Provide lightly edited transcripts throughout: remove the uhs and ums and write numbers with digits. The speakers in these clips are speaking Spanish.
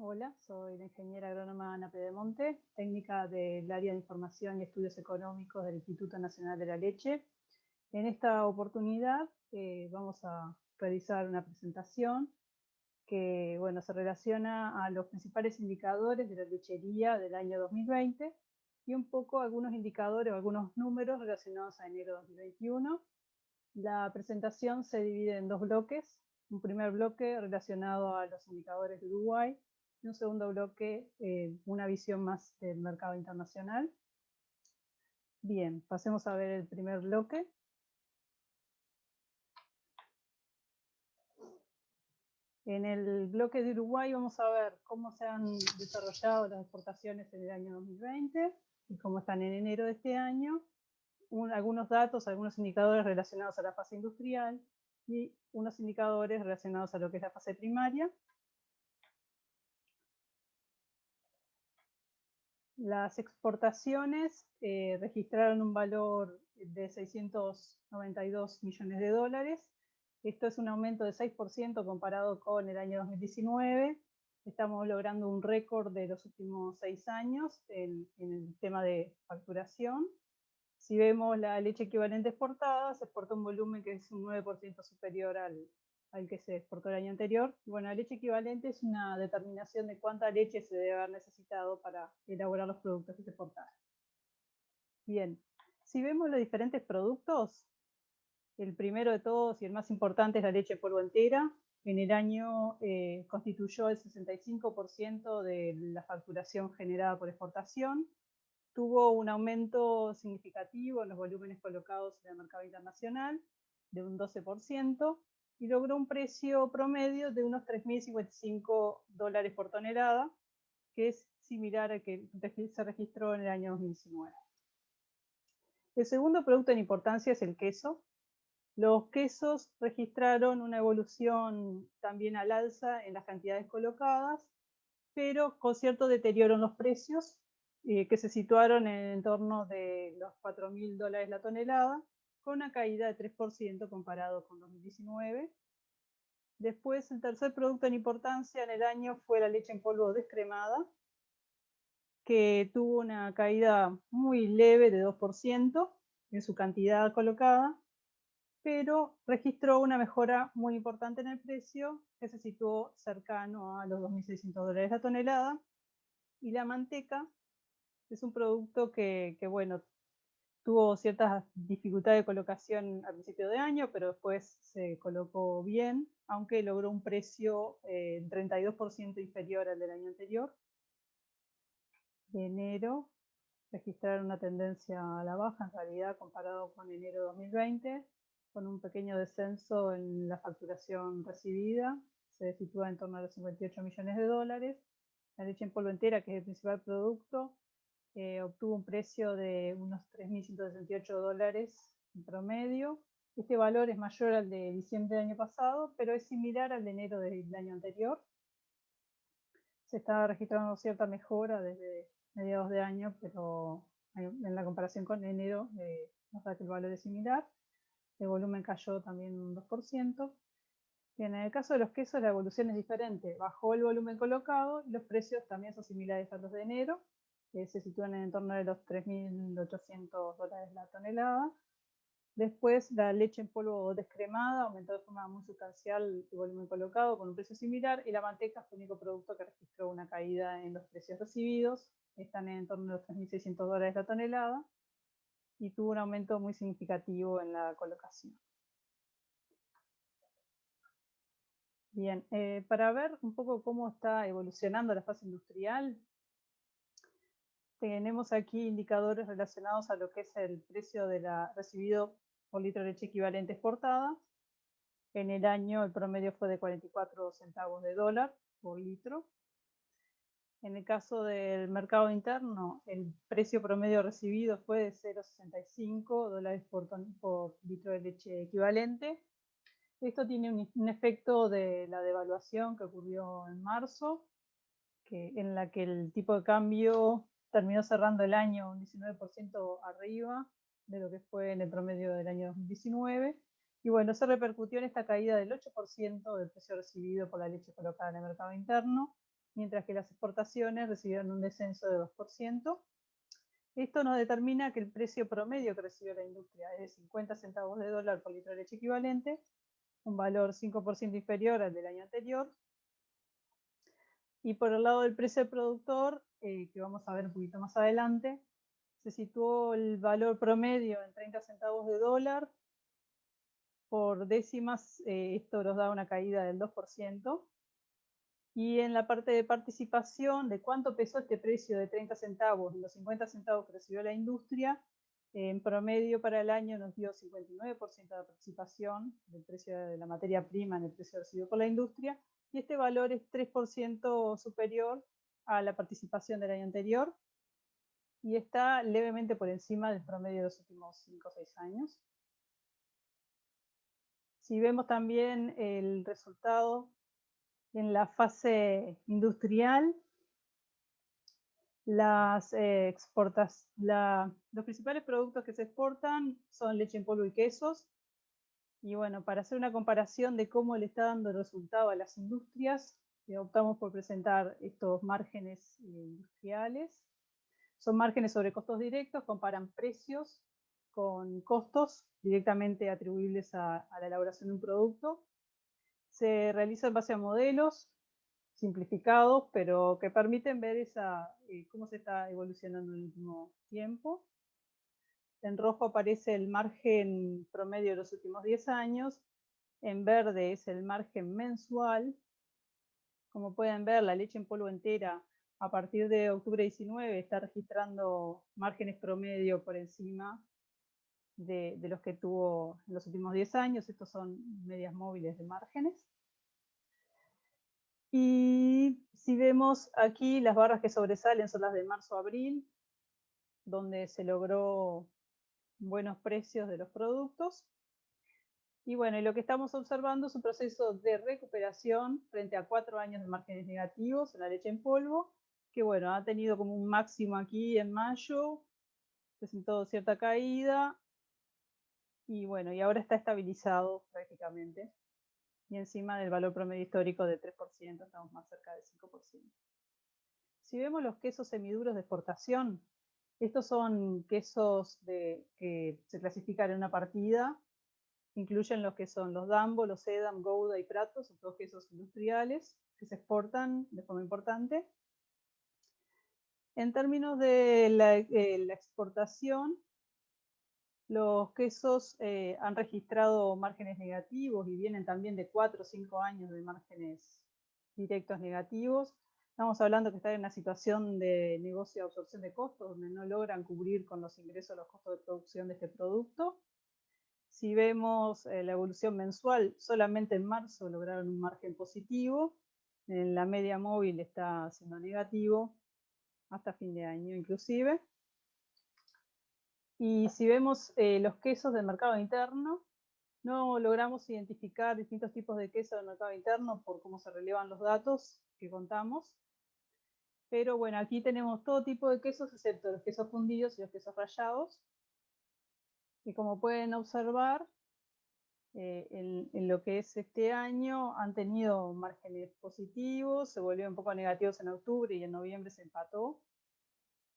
Hola, soy la ingeniera agrónoma Ana Pedemonte, técnica del área de información y estudios económicos del Instituto Nacional de la Leche. En esta oportunidad vamos a realizar una presentación que se relaciona a los principales indicadores de la lechería del año 2020 y un poco algunos indicadores o algunos números relacionados a enero 2021. La presentación se divide en dos bloques. Un primer bloque relacionado a los indicadores de Uruguay y un segundo bloque, una visión más del mercado internacional. Bien, pasemos a ver el primer bloque. En el bloque de Uruguay vamos a ver cómo se han desarrollado las exportaciones en el año 2020 y cómo están en enero de este año. Algunos datos, algunos indicadores relacionados a la fase industrial y unos indicadores relacionados a lo que es la fase primaria. Las exportaciones registraron un valor de 692 millones de dólares. Esto es un aumento de 6% comparado con el año 2019. Estamos logrando un récord de los últimos 6 años en el tema de facturación. Si vemos la leche equivalente exportada, se exportó un volumen que es un 9% superior al que se exportó el año anterior. Bueno, la leche equivalente es una determinación de cuánta leche se debe haber necesitado para elaborar los productos que se exportaron. Bien, si vemos los diferentes productos, el primero de todos y el más importante es la leche en polvo entera. En el año constituyó el 65% de la facturación generada por exportación. Tuvo un aumento significativo en los volúmenes colocados en el mercado internacional de un 12% y logró un precio promedio de unos 3.055 dólares por tonelada, que es similar al que se registró en el año 2019. El segundo producto en importancia es el queso. Los quesos registraron una evolución también al alza en las cantidades colocadas, pero con cierto deterioro en los precios, que se situaron en torno de los 4.000 dólares la tonelada, con una caída de 3% comparado con 2019. Después, el tercer producto en importancia en el año fue la leche en polvo descremada, que tuvo una caída muy leve de 2% en su cantidad colocada, pero registró una mejora muy importante en el precio, que se situó cercano a los 2.600 dólares la tonelada. Y la manteca es un producto que tuvo ciertas dificultades de colocación al principio de año, pero después se colocó bien, aunque logró un precio 32% inferior al del año anterior. De enero registraron una tendencia a la baja, en realidad, comparado con enero de 2020, con un pequeño descenso en la facturación recibida. Se sitúa en torno a los 58 millones de dólares. La leche en polvo entera, que es el principal producto, obtuvo un precio de unos 3.168 dólares en promedio. Este valor es mayor al de diciembre del año pasado, pero es similar al de enero del año anterior. Se está registrando cierta mejora desde mediados de año, pero en la comparación con enero nos da que el valor es similar. El volumen cayó también un 2%. Bien, en el caso de los quesos la evolución es diferente. Bajó el volumen colocado y los precios también son similares a los de enero. Se sitúan en torno de los 3.800 dólares la tonelada. Después la leche en polvo descremada aumentó de forma muy sustancial el volumen colocado con un precio similar, y la manteca fue el único producto que registró una caída en los precios recibidos. Están en torno de los 3.600 dólares la tonelada y tuvo un aumento muy significativo en la colocación. Bien, para ver un poco cómo está evolucionando la fase industrial, tenemos aquí indicadores relacionados a lo que es el precio recibido por litro de leche equivalente exportada. En el año el promedio fue de 44 centavos de dólar por litro. En el caso del mercado interno, el precio promedio recibido fue de 0,65 dólares por litro de leche equivalente. Esto tiene un efecto de la devaluación que ocurrió en marzo, en la que el tipo de cambio terminó cerrando el año un 19% arriba de lo que fue en el promedio del año 2019. Y bueno, se repercutió en esta caída del 8% del precio recibido por la leche colocada en el mercado interno. mientras que las exportaciones recibieron un descenso de 2%. Esto nos determina que el precio promedio que recibió la industria es de 50 centavos de dólar por litro de leche equivalente, un valor 5% inferior al del año anterior. Y por el lado del precio del productor, que vamos a ver un poquito más adelante, se situó el valor promedio en 30 centavos de dólar. Por décimas, esto nos da una caída del 2%. Y en la parte de participación, de cuánto pesó este precio de 30 centavos y los 50 centavos que recibió la industria, en promedio para el año nos dio 59% de participación del precio de la materia prima en el precio recibido por la industria, y este valor es 3% superior a la participación del año anterior, y está levemente por encima del promedio de los últimos 5 o 6 años. Si vemos también el resultado en la fase industrial, los principales productos que se exportan son leche en polvo y quesos. Y bueno, para hacer una comparación de cómo le está dando el resultado a las industrias, optamos por presentar estos márgenes industriales. Son márgenes sobre costos directos, comparan precios con costos directamente atribuibles a la elaboración de un producto. Se realiza en base a modelos simplificados, pero que permiten ver cómo se está evolucionando en el último tiempo. En rojo aparece el margen promedio de los últimos 10 años, en verde es el margen mensual. Como pueden ver, la leche en polvo entera a partir de octubre 19 está registrando márgenes promedio por encima de los que tuvo en los últimos 10 años. Estos son medias móviles de márgenes. Y si vemos aquí, las barras que sobresalen son las de marzo-abril, donde se logró buenos precios de los productos. Y bueno, y lo que estamos observando es un proceso de recuperación frente a 4 años de márgenes negativos en la leche en polvo, que bueno, ha tenido como un máximo aquí en mayo, presentó cierta caída, y bueno, y ahora está estabilizado prácticamente. Y encima del valor promedio histórico de 3%, estamos más cerca del 5%. Si vemos los quesos semiduros de exportación, estos son quesos que se clasifican en una partida, incluyen los que son los Dambo, los Edam, Gouda y Prato, son todos quesos industriales que se exportan de forma importante. En términos de la exportación, los quesos han registrado márgenes negativos y vienen también de 4 o 5 años de márgenes directos negativos. Estamos hablando que están en una situación de negocio de absorción de costos, donde no logran cubrir con los ingresos los costos de producción de este producto. Si vemos la evolución mensual, solamente en marzo lograron un margen positivo. En la media móvil está siendo negativo hasta fin de año inclusive. Y si vemos los quesos del mercado interno, no logramos identificar distintos tipos de queso del mercado interno por cómo se relevan los datos que contamos. Pero bueno, aquí tenemos todo tipo de quesos, excepto los quesos fundidos y los quesos rallados. Y como pueden observar, en lo que es este año han tenido márgenes positivos, se volvieron un poco negativos en octubre y en noviembre se empató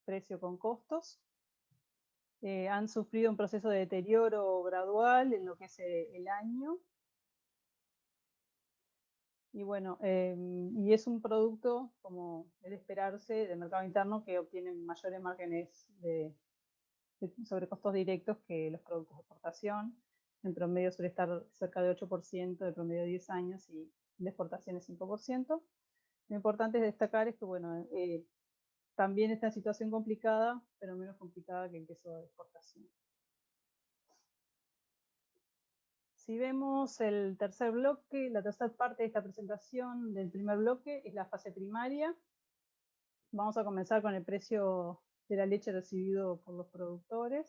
precio con costos. Han sufrido un proceso de deterioro gradual en lo que es el año. Y bueno, y es un producto, como es de esperarse, del mercado interno, que obtiene mayores márgenes sobre costos directos que los productos de exportación. En promedio suele estar cerca de 8% de promedio de 10 años y de exportación es 5%. Lo importante es destacar es que, bueno, también está en situación complicada, pero menos complicada que el queso de exportación. Si vemos el tercer bloque, la tercera parte de esta presentación del primer bloque es la fase primaria. Vamos a comenzar con el precio de la leche recibido por los productores.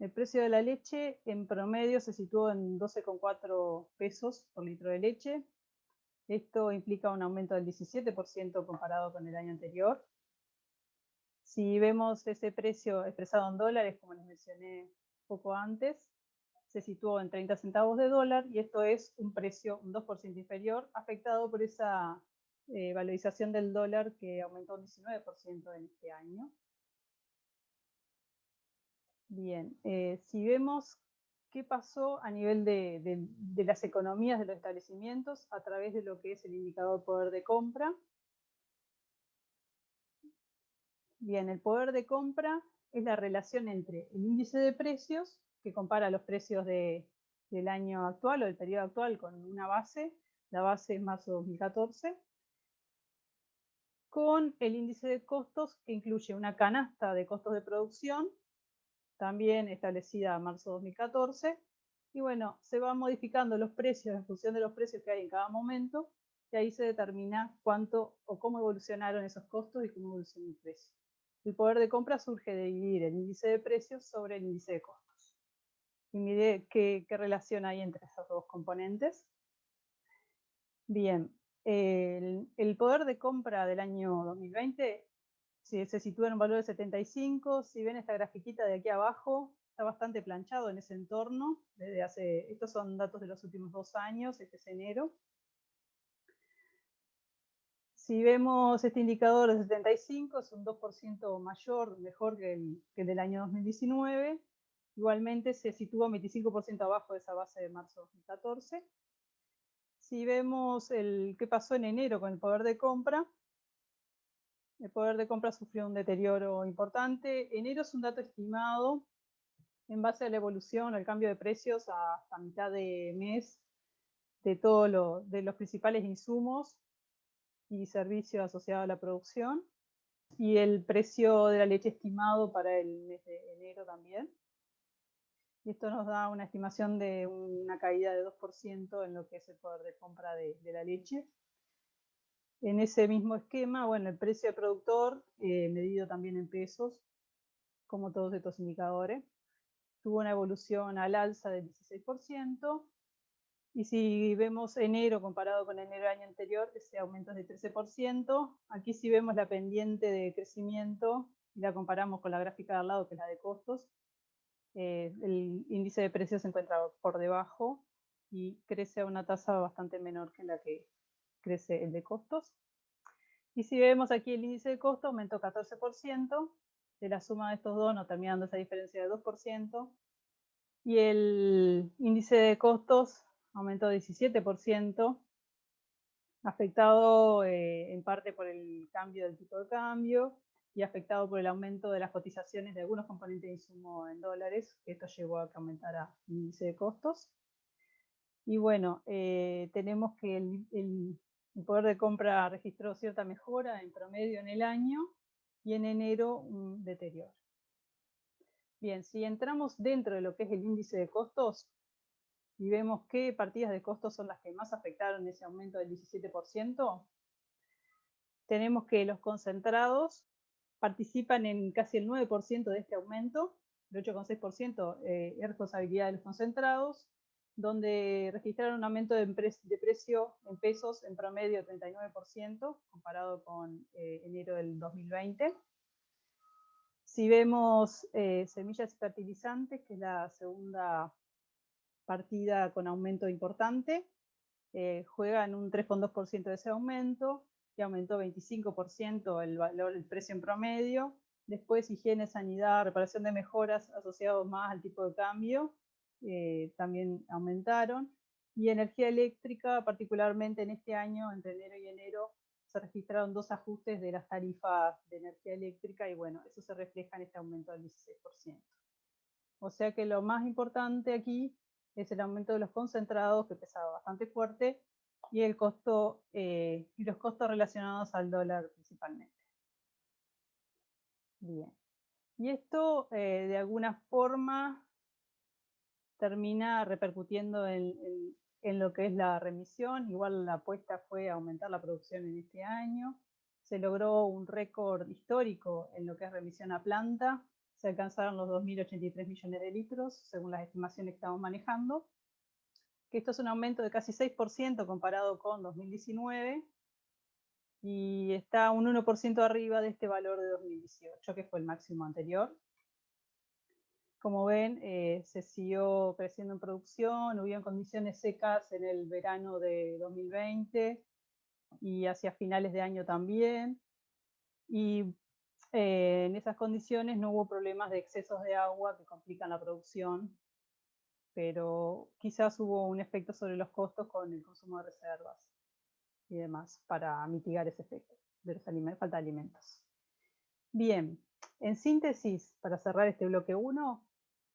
El precio de la leche en promedio se situó en 12,4 pesos por litro de leche. Esto implica un aumento del 17% comparado con el año anterior. Si vemos ese precio expresado en dólares, como les mencioné poco antes, se situó en 30 centavos de dólar y esto es un precio un 2% inferior, afectado por esa valorización del dólar que aumentó un 19% en este año. Bien, si vemos qué pasó a nivel de las economías de los establecimientos a través de lo que es el indicador poder de compra. Bien, el poder de compra es la relación entre el índice de precios, que compara los precios del año actual o del periodo actual con una base, la base es marzo 2014, con el índice de costos, que incluye una canasta de costos de producción, también establecida en marzo 2014, y bueno, se van modificando los precios en función de los precios que hay en cada momento, y ahí se determina cuánto o cómo evolucionaron esos costos y cómo evolucionó el precio. El poder de compra surge de dividir el índice de precios sobre el índice de costos. Y mire qué relación hay entre esos dos componentes. Bien, el poder de compra del año 2020 se sitúa en un valor de 75. Si ven esta grafiquita de aquí abajo, está bastante planchado en ese entorno. Estos son datos de los últimos 2 años, este es enero. Si vemos este indicador de 75, es un 2% mayor, mejor que el del año 2019. Igualmente se sitúa un 25% abajo de esa base de marzo 2014. Si vemos qué pasó en enero con el poder de compra sufrió un deterioro importante. Enero es un dato estimado en base a la evolución, al cambio de precios hasta mitad de mes de los principales insumos y servicios asociados a la producción, y el precio de la leche estimado para el mes de enero también. Y esto nos da una estimación de una caída de 2% en lo que es el poder de compra de la leche. En ese mismo esquema, bueno, el precio de productor, medido también en pesos, como todos estos indicadores, tuvo una evolución al alza del 16%. Y si vemos enero comparado con enero del año anterior, ese aumento es de 13%. Aquí sí vemos la pendiente de crecimiento y la comparamos con la gráfica de al lado, que es la de costos. El índice de precios se encuentra por debajo y crece a una tasa bastante menor que la que crece el de costos. Y si vemos aquí el índice de costo, aumentó 14%. De la suma de estos dos nos termina dando esa diferencia de 2%. Y el índice de costos aumentó 17%, afectado en parte por el cambio del tipo de cambio y afectado por el aumento de las cotizaciones de algunos componentes de insumo en dólares, que esto llevó a que aumentara el índice de costos. Y bueno, tenemos que el poder de compra registró cierta mejora en promedio en el año y en enero un deterioro. Bien, si entramos dentro de lo que es el índice de costos y vemos qué partidas de costos son las que más afectaron ese aumento del 17%, tenemos que los concentrados participan en casi el 9% de este aumento, el 8,6% es responsabilidad de los concentrados, donde registraron un aumento de precio en pesos en promedio de 39% comparado con enero del 2020. Si vemos semillas y fertilizantes, que es la segunda partida con aumento importante, juegan un 3,2% de ese aumento, que aumentó 25% el precio en promedio. Después higiene, sanidad, reparación de mejoras asociados más al tipo de cambio, también aumentaron. Y energía eléctrica, particularmente en este año, entre enero y enero, se registraron 2 ajustes de las tarifas de energía eléctrica y bueno, eso se refleja en este aumento del 16%. O sea que lo más importante aquí es el aumento de los concentrados, que pesaba bastante fuerte, y el costo y los costos relacionados al dólar principalmente. Bien. Y esto de alguna forma termina repercutiendo en lo que es la remisión. Igual la apuesta fue aumentar la producción en este año. Se logró un récord histórico en lo que es remisión a planta. Se alcanzaron los 2.083 millones de litros, según las estimaciones que estamos manejando. Que esto es un aumento de casi 6% comparado con 2019 y está un 1% arriba de este valor de 2018, que fue el máximo anterior. Como ven, se siguió creciendo en producción, hubieron condiciones secas en el verano de 2020 y hacia finales de año también. Y en esas condiciones no hubo problemas de excesos de agua que complican la producción, pero quizás hubo un efecto sobre los costos con el consumo de reservas y demás para mitigar ese efecto de la falta de alimentos. Bien, en síntesis, para cerrar este bloque 1,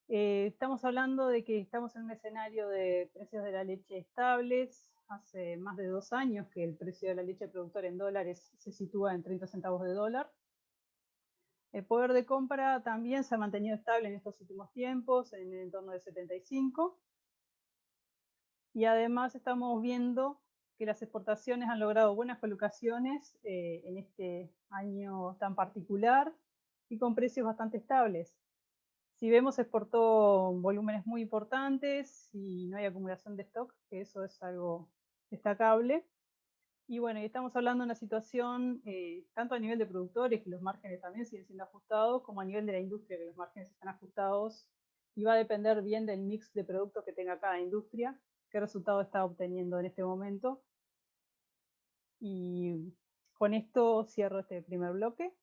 estamos hablando de que estamos en un escenario de precios de la leche estables. Hace más de 2 años que el precio de la leche productora en dólares se sitúa en 30 centavos de dólar. El poder de compra también se ha mantenido estable en estos últimos tiempos, en el entorno de 75. Y además estamos viendo que las exportaciones han logrado buenas colocaciones en este año tan particular y con precios bastante estables. Si vemos, exportó volúmenes muy importantes y no hay acumulación de stock, que eso es algo destacable. Y bueno, y estamos hablando de una situación tanto a nivel de productores, que los márgenes también siguen siendo ajustados, como a nivel de la industria, que los márgenes están ajustados, y va a depender bien del mix de productos que tenga cada industria, qué resultado está obteniendo en este momento. Y con esto cierro este primer bloque.